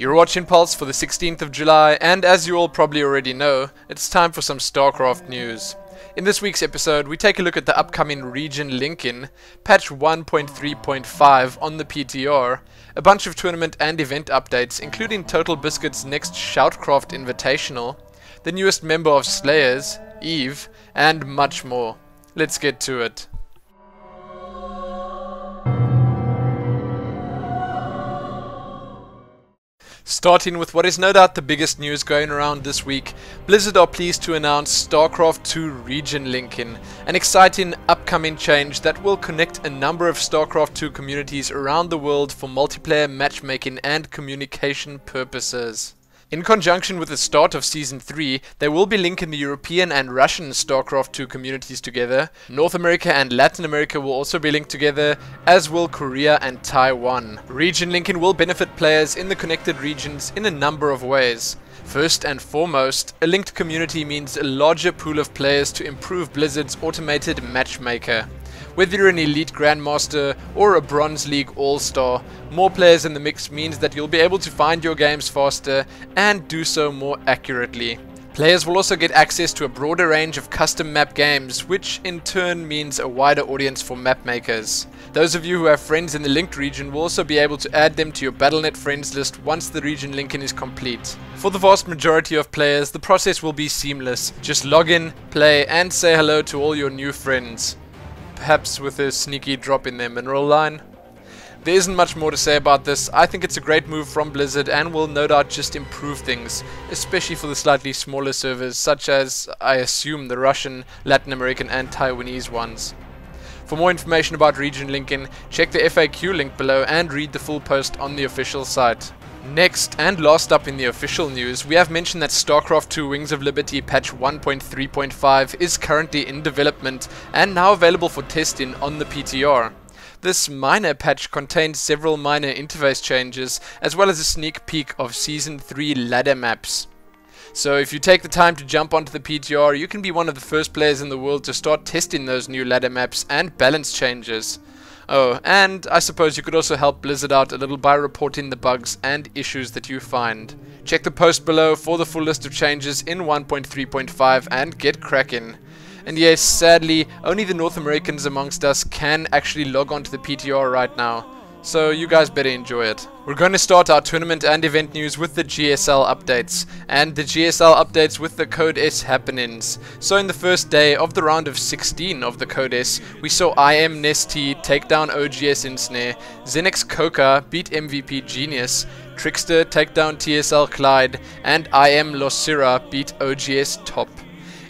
You're watching Pulse for the 16th of July, and as you all probably already know, it's time for some StarCraft news. In this week's episode, we take a look at the upcoming region link-in, patch 1.3.5 on the PTR, a bunch of tournament and event updates, including TotalBiscuits' next SHOUTcraft Invitational, the newest member of SlayerS, Eve, and much more. Let's get to it. Starting with what is no doubt the biggest news going around this week, Blizzard are pleased to announce StarCraft 2 Region Link-in, an exciting upcoming change that will connect a number of StarCraft 2 communities around the world for multiplayer matchmaking and communication purposes. In conjunction with the start of Season 3, they will be linking the European and Russian StarCraft 2 communities together. North America and Latin America will also be linked together, as will Korea and Taiwan. Region Link-in will benefit players in the connected regions in a number of ways. First and foremost, a linked community means a larger pool of players to improve Blizzard's automated matchmaker. Whether you're an Elite Grandmaster or a Bronze League All-Star, more players in the mix means that you'll be able to find your games faster and do so more accurately. Players will also get access to a broader range of custom map games, which in turn means a wider audience for map makers. Those of you who have friends in the linked region will also be able to add them to your Battle.net friends list once the region link-in is complete. For the vast majority of players, the process will be seamless. Just log in, play, and say hello to all your new friends. Perhaps with a sneaky drop in their mineral line. There isn't much more to say about this. I think it's a great move from Blizzard and will no doubt just improve things, especially for the slightly smaller servers such as, I assume, the Russian, Latin American and Taiwanese ones. For more information about Region Link-in, check the FAQ link below and read the full post on the official site. Next, and last up in the official news, we have mentioned that StarCraft 2 Wings of Liberty patch 1.3.5 is currently in development and now available for testing on the PTR. This minor patch contains several minor interface changes, as well as a sneak peek of Season 3 ladder maps. So if you take the time to jump onto the PTR, you can be one of the first players in the world to start testing those new ladder maps and balance changes. Oh, and I suppose you could also help Blizzard out a little by reporting the bugs and issues that you find. Check the post below for the full list of changes in 1.3.5 and get cracking. And yes, sadly, only the North Americans amongst us can actually log on to the PTR right now. So you guys better enjoy it. We're going to start our tournament and event news with the GSL updates, and the GSL updates with the Code S happenings. So in the first day of the round of 16 of the Code S, we saw IM Nesty take down OGS Insnare, Xenex Coca beat MVP Genius, Trickster take down TSL Clyde, and IM Losira beat OGS Top.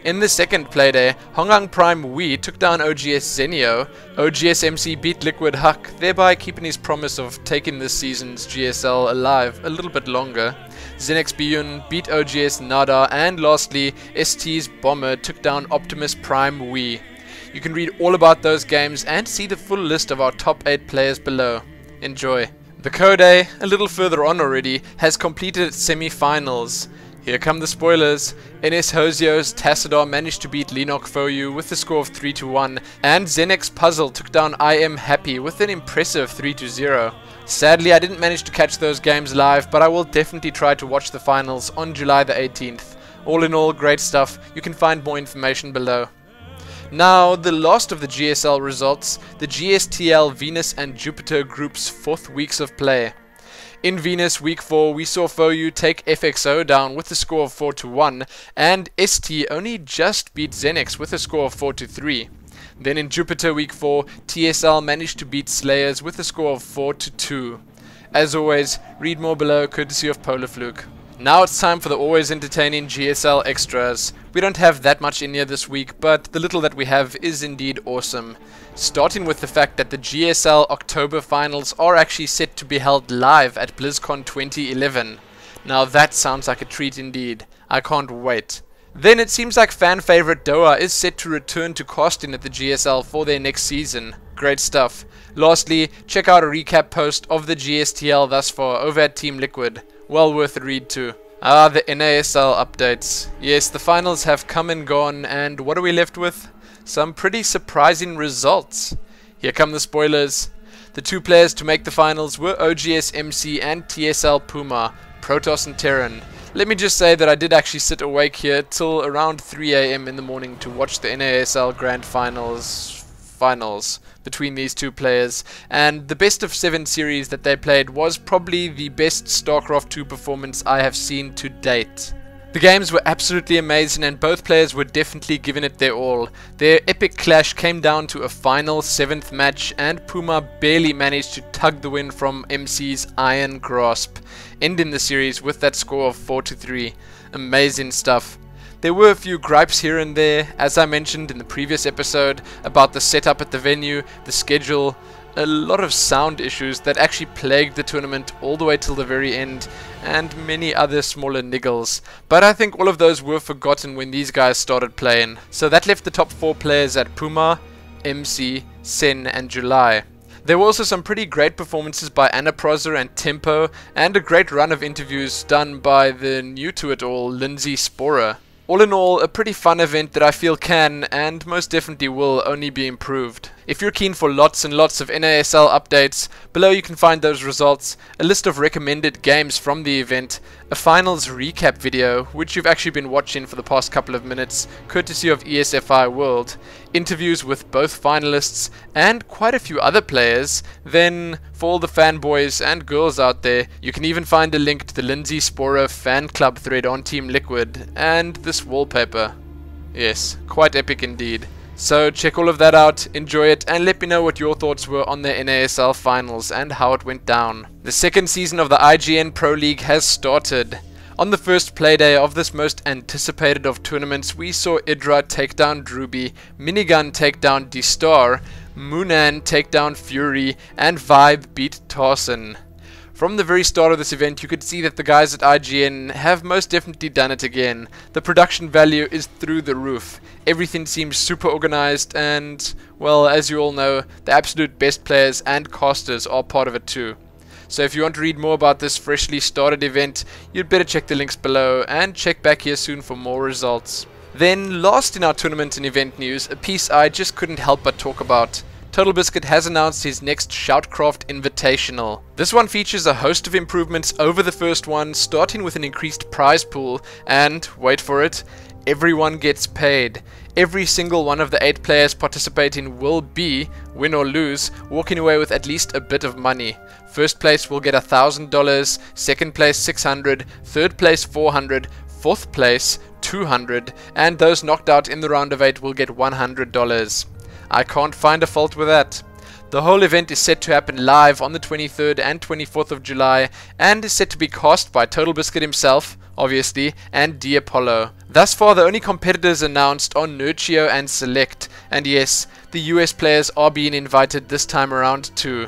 In the second playday, Hongang Prime Wee took down OGS Zenio, OGS MC beat Liquid Huck, thereby keeping his promise of taking this season's GSL alive a little bit longer. Xenex Biyun beat OGS Nada, and lastly, ST's Bomber took down Optimus Prime Wee. You can read all about those games and see the full list of our top 8 players below. Enjoy. The Code A, a little further on already, has completed its semi-finals. Here come the spoilers. NS Hozio's Tassadar managed to beat Lenok Foyu with a score of 3-1, and Xenex Puzzle took down I Am Happy with an impressive 3-0. Sadly, I didn't manage to catch those games live, but I will definitely try to watch the finals on July the 18th. All in all, great stuff. You can find more information below. Now, the last of the GSL results, the GSTL Venus and Jupiter Group's 4th weeks of play. In Venus Week 4, we saw Foyu take FXO down with a score of 4-1, and ST only just beat Xenex with a score of 4-3. Then in Jupiter Week 4, TSL managed to beat SlayerS with a score of 4-2. As always, read more below courtesy of Polarfluke. Now it's time for the always entertaining GSL extras. We don't have that much in here this week, but the little that we have is indeed awesome. Starting with the fact that the GSL October finals are actually set to be held live at BlizzCon 2011. Now that sounds like a treat indeed. I can't wait. Then it seems like fan favorite Doa is set to return to casting at the GSL for their next season. Great stuff. Lastly, check out a recap post of the GSTL thus far over at Team Liquid. Well worth a read too. The NASL updates. Yes, the finals have come and gone, and what are we left with? Some pretty surprising results. Here come the spoilers. The two players to make the finals were OGS MC and TSL Puma. Protoss and Terran. Let me just say that I did actually sit awake here till around 3 AM in the morning to watch the NASL Grand Finals between these two players, and the best of 7 series that they played was probably the best StarCraft 2 performance I have seen to date. The games were absolutely amazing and both players were definitely giving it their all. Their epic clash came down to a final 7th match and Puma barely managed to tug the win from MC's iron grasp, ending the series with that score of 4-3. Amazing stuff. There were a few gripes here and there, as I mentioned in the previous episode, about the setup at the venue, the schedule, a lot of sound issues that actually plagued the tournament all the way till the very end, and many other smaller niggles. But I think all of those were forgotten when these guys started playing. So that left the top 4 players at Puma, MC, Sen and July. There were also some pretty great performances by Anna Prosser and Tempo, and a great run of interviews done by the new to it all Lindsay Sporer. All in all, a pretty fun event that I feel can, and most definitely will, only be improved. If you're keen for lots and lots of NASL updates, below you can find those results, a list of recommended games from the event, a finals recap video, which you've actually been watching for the past couple of minutes, courtesy of ESFI World, interviews with both finalists, and quite a few other players. Then, for all the fanboys and girls out there, you can even find a link to the Lindsay Sporer fan club thread on Team Liquid, and this wallpaper. Yes, quite epic indeed. So check all of that out, enjoy it, and let me know what your thoughts were on the NASL finals and how it went down. The second season of the IGN Pro League has started. On the first playday of this most anticipated of tournaments, we saw Idra take down Druby, Minigun take down D-Star, Moonan take down Fury, and Vibe beat Tarson. From the very start of this event, you could see that the guys at IGN have most definitely done it again. The production value is through the roof. Everything seems super organized and, well, as you all know, the absolute best players and casters are part of it too. So if you want to read more about this freshly started event, you'd better check the links below and check back here soon for more results. Then, last in our tournament and event news, a piece I just couldn't help but talk about. TotalBiscuit has announced his next SHOUTcraft Invitational. This one features a host of improvements over the first one, starting with an increased prize pool, and, wait for it, everyone gets paid. Every single one of the 8 players participating will be, win or lose, walking away with at least a bit of money. First place will get $1,000, second place $600, third place $400, fourth place $200, and those knocked out in the round of 8 will get $100. I can't find a fault with that. The whole event is set to happen live on the 23rd and 24th of July and is set to be cast by TotalBiscuit himself, obviously, and Apollo. Thus far, the only competitors announced are Nurchio and Select, and yes, the US players are being invited this time around too.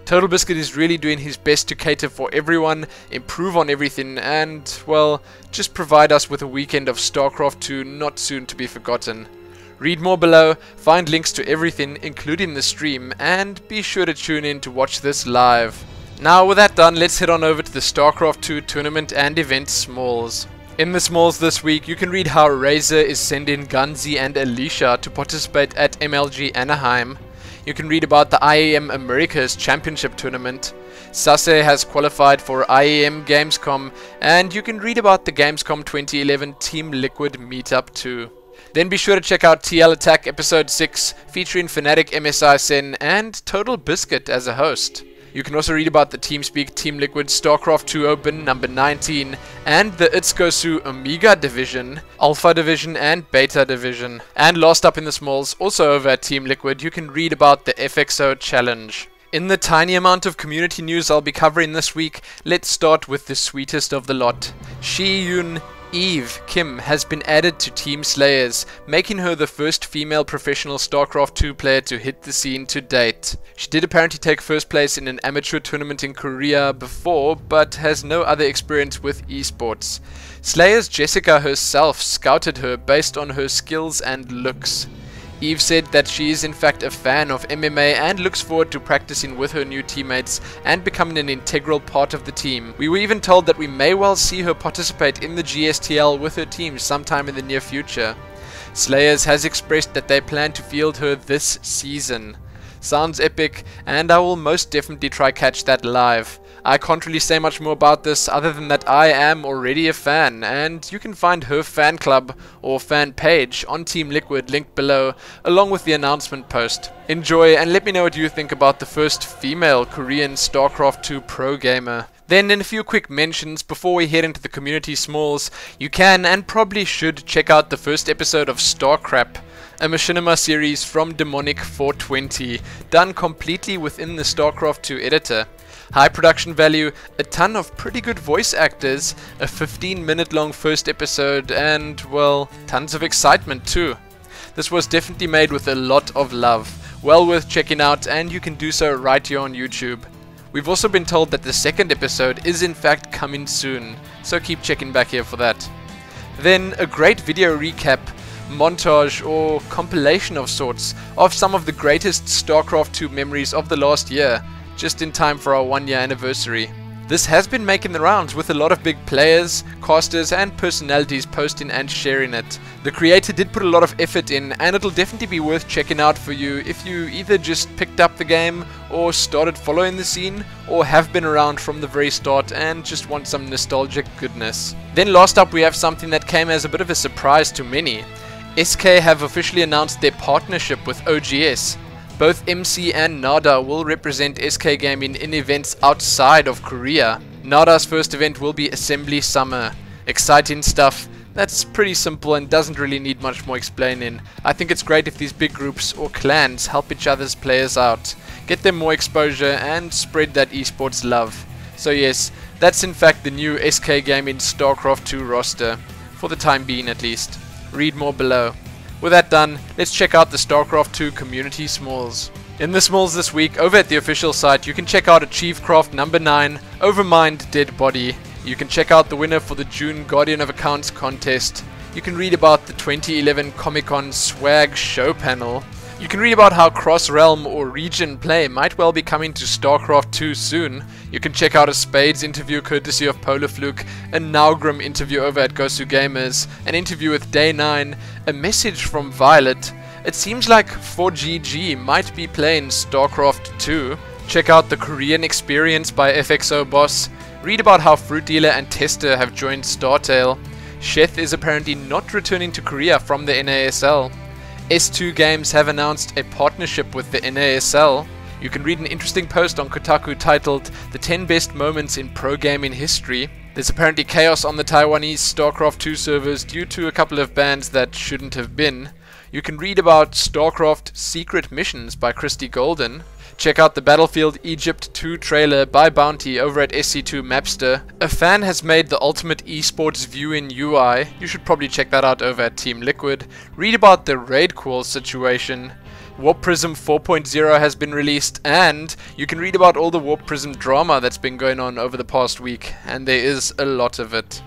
TotalBiscuit is really doing his best to cater for everyone, improve on everything, and, well, just provide us with a weekend of StarCraft 2 not soon to be forgotten. Read more below, find links to everything, including the stream, and be sure to tune in to watch this live. Now with that done, let's head on over to the StarCraft 2 tournament and event smalls. In the smalls this week, you can read how Razer is sending Gunzi and Alicia to participate at MLG Anaheim. You can read about the IEM Americas Championship Tournament. Sase has qualified for IEM Gamescom, and you can read about the Gamescom 2011 Team Liquid meetup too. Then be sure to check out TL Attack Episode 6, featuring Fnatic MSI Sen and TotalBiscuit as a host. You can also read about the TeamSpeak Team Liquid StarCraft 2 Open number 19, and the Itsukosu Omega Division, Alpha Division and Beta Division. And last up in the smalls, also over at Team Liquid, you can read about the FXO Challenge. In the tiny amount of community news I'll be covering this week, let's start with the sweetest of the lot. Shi-Yun Eve Kim has been added to Team SlayerS, making her the first female professional StarCraft 2 player to hit the scene to date. She did apparently take first place in an amateur tournament in Korea before, but has no other experience with esports. SlayerS Jessica herself scouted her based on her skills and looks. Eve said that she is in fact a fan of MMA and looks forward to practicing with her new teammates and becoming an integral part of the team. We were even told that we may well see her participate in the GSTL with her team sometime in the near future. SlayerS has expressed that they plan to field her this season. Sounds epic, and I will most definitely try catch that live. I can't really say much more about this other than that I am already a fan, and you can find her fan club or fan page on Team Liquid linked below, along with the announcement post. Enjoy and let me know what you think about the first female Korean StarCraft 2 pro gamer. Then in a few quick mentions before we head into the community smalls, you can and probably should check out the first episode of StarCraft, a machinima series from Demonic 420, done completely within the StarCraft 2 editor. High production value, a ton of pretty good voice actors, a 15-minute long first episode, and, well, tons of excitement too. This was definitely made with a lot of love, well worth checking out, and you can do so right here on YouTube. We've also been told that the second episode is in fact coming soon, so keep checking back here for that. Then a great video recap, montage or compilation of sorts of some of the greatest StarCraft 2 memories of the last year, just in time for our 1-year anniversary. This has been making the rounds with a lot of big players, casters and personalities posting and sharing it. The creator did put a lot of effort in, and it'll definitely be worth checking out for you if you either just picked up the game or started following the scene, or have been around from the very start and just want some nostalgic goodness. Then last up we have something that came as a bit of a surprise to many. SK have officially announced their partnership with OGS. Both MC and Nada will represent SK Gaming in events outside of Korea. Nada's first event will be Assembly Summer. Exciting stuff. That's pretty simple and doesn't really need much more explaining. I think it's great if these big groups or clans help each other's players out, get them more exposure and spread that esports love. So yes, that's in fact the new SK Gaming StarCraft 2 roster, for the time being at least. Read more below. With that done, let's check out the StarCraft 2 community smalls. In the smalls this week, over at the official site, you can check out AchieveCraft number 9, Overmind Dead Body. You can check out the winner for the June Guardian of Accounts contest. You can read about the 2011 Comic-Con swag show panel. You can read about how cross-realm or region play might well be coming to StarCraft 2 soon. You can check out a Spades interview courtesy of Polarfluke, a Naugrim interview over at Gosu Gamers, an interview with Day 9, a message from Violet. It seems like 4GG might be playing StarCraft 2. Check out the Korean experience by FXO Boss. Read about how Fruit Dealer and Tester have joined StarTale. Sheth is apparently not returning to Korea from the NASL. S2 Games have announced a partnership with the NASL. You can read an interesting post on Kotaku titled The 10 Best Moments in Pro Gaming History. There's apparently chaos on the Taiwanese StarCraft 2 servers due to a couple of bans that shouldn't have been. You can read about StarCraft Secret Missions by Christy Golden. Check out the Battlefield Egypt 2 trailer by Bounty over at SC2 Mapster. A fan has made the ultimate esports viewing UI. You should probably check that out over at Team Liquid. Read about the raid call situation. Warp Prism 4.0 has been released, and you can read about all the Warp Prism drama that's been going on over the past week, and there is a lot of it.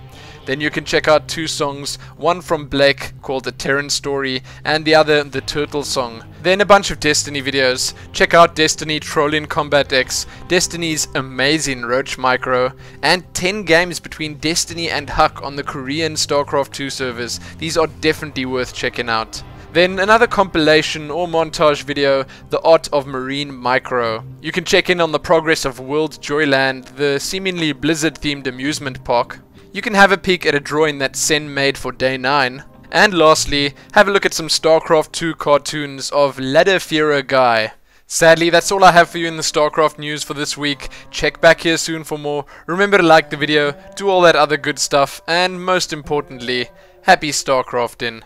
Then you can check out 2 songs, one from Blake called The Terran Story and the other The Turtle Song. Then a bunch of Destiny videos. Check out Destiny Trolling Combat X, Destiny's amazing Roach micro, and 10 games between Destiny and Huck on the Korean StarCraft 2 servers. These are definitely worth checking out. Then another compilation or montage video, The Art of Marine Micro. You can check in on the progress of World Joyland, the seemingly Blizzard-themed amusement park. You can have a peek at a drawing that Sen made for Day 9. And lastly, have a look at some StarCraft 2 cartoons of Ladder Fearer Guy. Sadly, that's all I have for you in the StarCraft news for this week. Check back here soon for more. Remember to like the video, do all that other good stuff, and most importantly, happy StarCrafting.